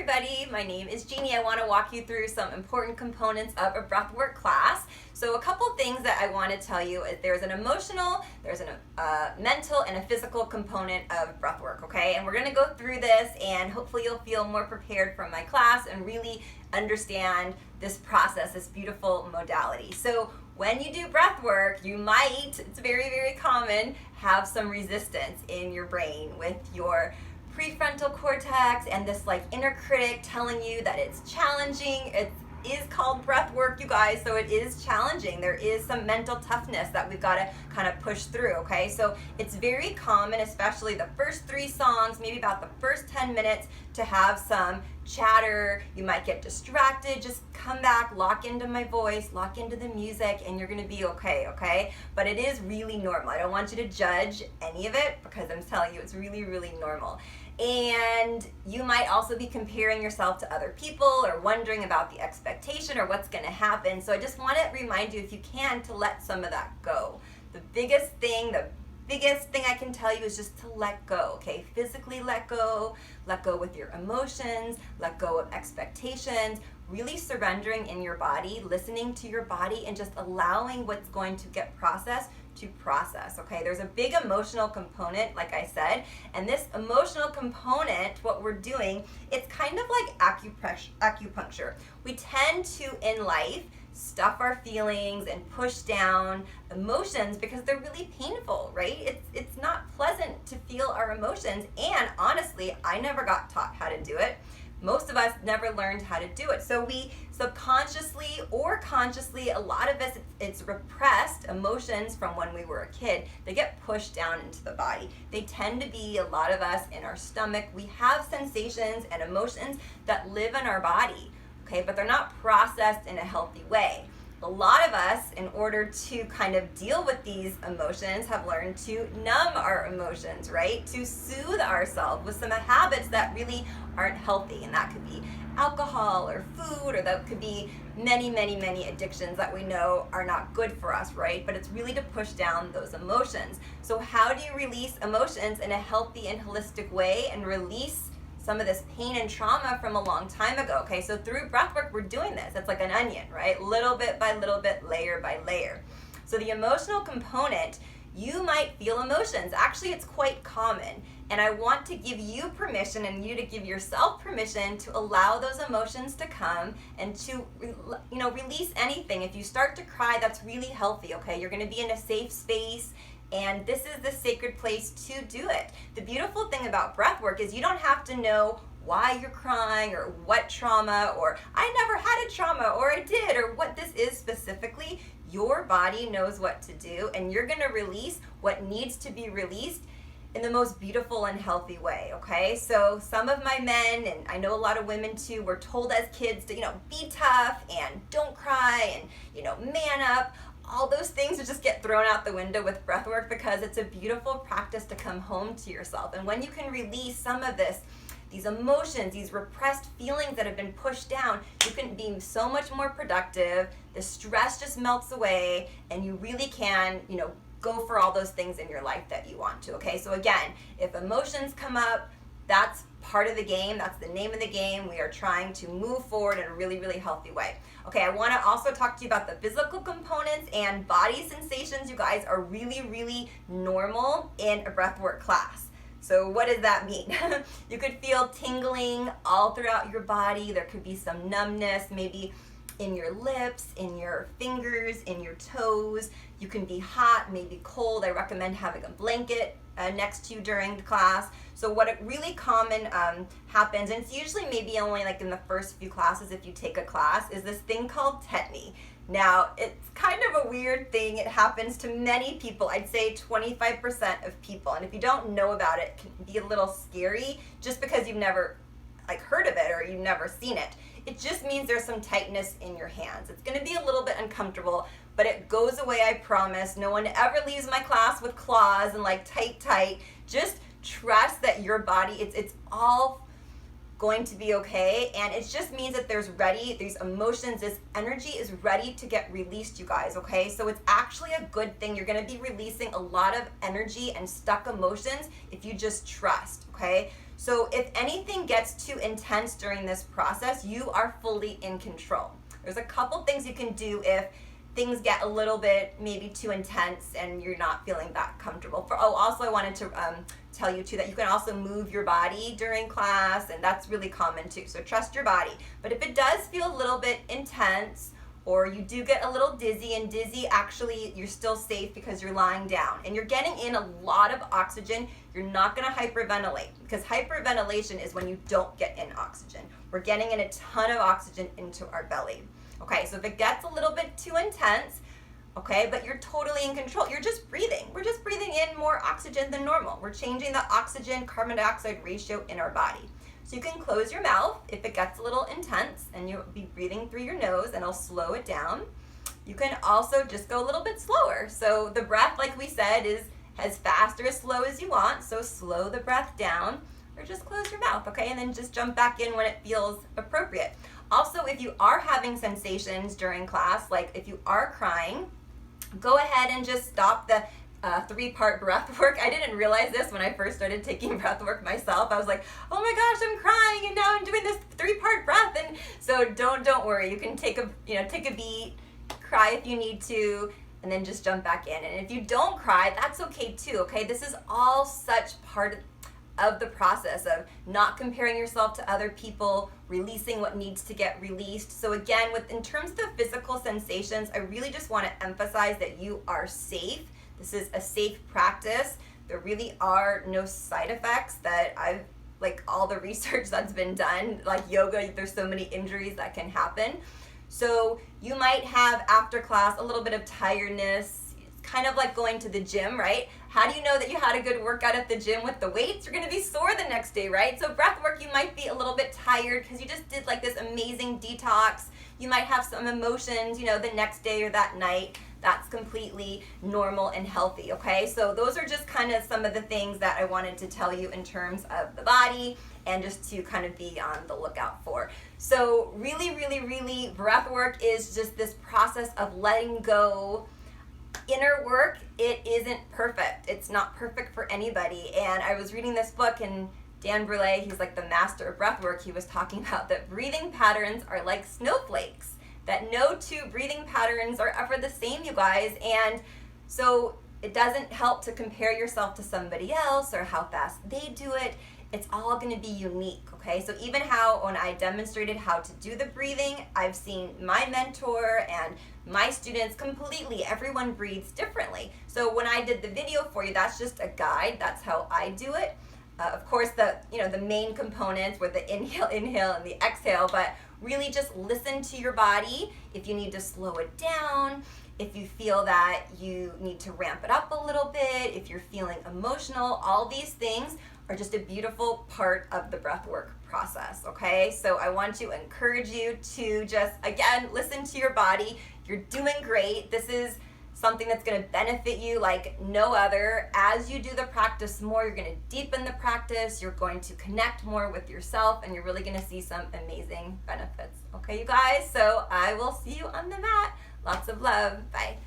everybody, my name is Jeannie. I want to walk you through some important components of a breathwork class. So a couple things that I want to tell you is there's an emotional, there's a mental, and a physical component of breathwork, okay? And we're going to go through this and hopefully you'll feel more prepared from my class and really understand this process, this beautiful modality. So when you do breath work, you might, it's very, very common, have some resistance in your brain with your prefrontal cortex and this like inner critic telling you that it's challenging. It is called breath work, you guys, so it is challenging. There is some mental toughness that we've got to kind of push through, okay? So it's very common, especially the first 3 songs, maybe about the first 10 minutes, to have some chatter. You might get distracted. Just come back, lock into my voice, lock into the music, and you're going to be okay, okay? But it is really normal. I don't want you to judge any of it because I'm telling you it's really, really normal. And you might also be comparing yourself to other people or wondering about the expectation or what's going to happen. So I just want to remind you, if you can, to let some of that go. The biggest thing I can tell you is just to let go, okay? Physically let go with your emotions, let go of expectations, really surrendering in your body, listening to your body, and just allowing what's going to get processed to process, okay? There's a big emotional component, like I said, and this emotional component, what we're doing, it's kind of like acupuncture. We tend to, in life, stuff our feelings and push down emotions because they're really painful, right? It's not pleasant to feel our emotions, and honestly, I never got taught how to do it. Most of us never learned how to do it. So we subconsciously or consciously, a lot of us, it's repressed emotions from when we were a kid. They get pushed down into the body. They tend to be, a lot of us, in our stomach. We have sensations and emotions that live in our body, okay, but they're not processed in a healthy way. A lot of us, in order to kind of deal with these emotions, have learned to numb our emotions, right? To soothe ourselves with some habits that really aren't healthy. And that could be alcohol or food, or that could be many, many, many addictions that we know are not good for us, right? But it's really to push down those emotions. So how do you release emotions in a healthy and holistic way and release some of this pain and trauma from a long time ago, okay? So through breathwork, we're doing this. It's like an onion, right? Little bit by little bit, layer by layer. So the emotional component, you might feel emotions. Actually, it's quite common. And I want to give you permission and you to give yourself permission to allow those emotions to come and to, release anything. If you start to cry, that's really healthy, okay? You're going to be in a safe space, and this is the sacred place to do it. The beautiful thing about breath work is you don't have to know why you're crying or what trauma, or I never had a trauma, or I did, or what this is specifically. Your body knows what to do, and you're going to release what needs to be released in the most beautiful and healthy way, okay? So some of my men, and I know a lot of women too, were told as kids to, be tough and don't cry and, man up. All those things would just get thrown out the window with breathwork because it's a beautiful practice to come home to yourself. And when you can release some of these emotions, these repressed feelings that have been pushed down, you can be so much more productive. The stress just melts away, and you really can, go for all those things in your life that you want to, okay? So again, if emotions come up, that's part of the game. That's the name of the game. We are trying to move forward in a really, really healthy way. Okay, I want to also talk to you about the physical components, and body sensations, you guys, are really, really normal in a breathwork class. So what does that mean? You could feel tingling all throughout your body. There could be some numbness, maybe in your lips, in your fingers, in your toes. You can be hot, maybe cold. I recommend having a blanket next to you during the class. So what it really common happens, and it's usually maybe only like in the first few classes if you take a class, is this thing called tetany. Now, it's kind of a weird thing. It happens to many people. I'd say 25% of people. And if you don't know about it, it can be a little scary just because you've never heard of it or you've never seen it. It just means there's some tightness in your hands. It's going to be a little bit uncomfortable, but it goes away, I promise. No one ever leaves my class with claws and tight. Just trust that your body, it's all going to be okay, and it just means that these emotions, this energy is ready to get released, you guys, okay? So it's actually a good thing. You're going to be releasing a lot of energy and stuck emotions if you just trust, okay? So if anything gets too intense during this process, you are fully in control. There's a couple things you can do if things get a little bit maybe too intense and you're not feeling that comfortable. Also I wanted to tell you too that you can also move your body during class, and that's really common too. So trust your body. But if it does feel a little bit intense, or you do get a little dizzy, and dizzy actually you're still safe because you're lying down and you're getting in a lot of oxygen, you're not gonna hyperventilate, because hyperventilation is when you don't get in oxygen. We're getting in a ton of oxygen into our belly. Okay, so if it gets a little bit too intense, okay, but you're totally in control, you're just breathing. We're just breathing in more oxygen than normal. We're changing the oxygen carbon dioxide ratio in our body. So you can close your mouth if it gets a little intense, and you'll be breathing through your nose, and I'll slow it down. You can also just go a little bit slower. So the breath, like we said, is as fast or as slow as you want. So slow the breath down, or just close your mouth, okay? And then just jump back in when it feels appropriate. Also, if you are having sensations during class, like if you are crying, go ahead and just stop the 3-part breath work. I didn't realize this when I first started taking breath work myself. I was like, oh my gosh, I'm crying, and now I'm doing this 3-part breath. And so don't worry. You can take a beat, cry if you need to, and then just jump back in. And if you don't cry, that's okay too. Okay, this is all such part of the process of not comparing yourself to other people, releasing what needs to get released. So again, in terms of the physical sensations, I really just want to emphasize that you are safe. This is a safe practice. There really are no side effects like all the research that's been done, like yoga, there's so many injuries that can happen. So you might have after class a little bit of tiredness, kind of like going to the gym, right? How do you know that you had a good workout at the gym with the weights? You're gonna be sore the next day, right? So breath work, you might be a little bit tired because you just did like this amazing detox. You might have some emotions, the next day or that night. That's completely normal and healthy, okay? So those are just kind of some of the things that I wanted to tell you in terms of the body, and just to kind of be on the lookout for. So really, really, really, breath work is just this process of letting go. Inner work, it isn't perfect. It's not perfect for anybody. And I was reading this book, and Dan Brule, he's like the master of breath work, he was talking about that breathing patterns are like snowflakes, that no two breathing patterns are ever the same, you guys. And so it doesn't help to compare yourself to somebody else or how fast they do it. It's all going to be unique, okay? So even when I demonstrated how to do the breathing, I've seen my mentor and my students everyone breathes differently. So when I did the video for you, that's just a guide. That's how I do it. Of course, the main components were the inhale, and the exhale, but really just listen to your body. If you need to slow it down, if you feel that you need to ramp it up a little bit, if you're feeling emotional, all these things are just a beautiful part of the breathwork process, okay? So I want to encourage you to just, again, listen to your body. You're doing great. This is something that's going to benefit you like no other. As you do the practice more, you're going to deepen the practice, you're going to connect more with yourself, and you're really going to see some amazing benefits. Okay, you guys? So I will see you on the mat. Lots of love. Bye.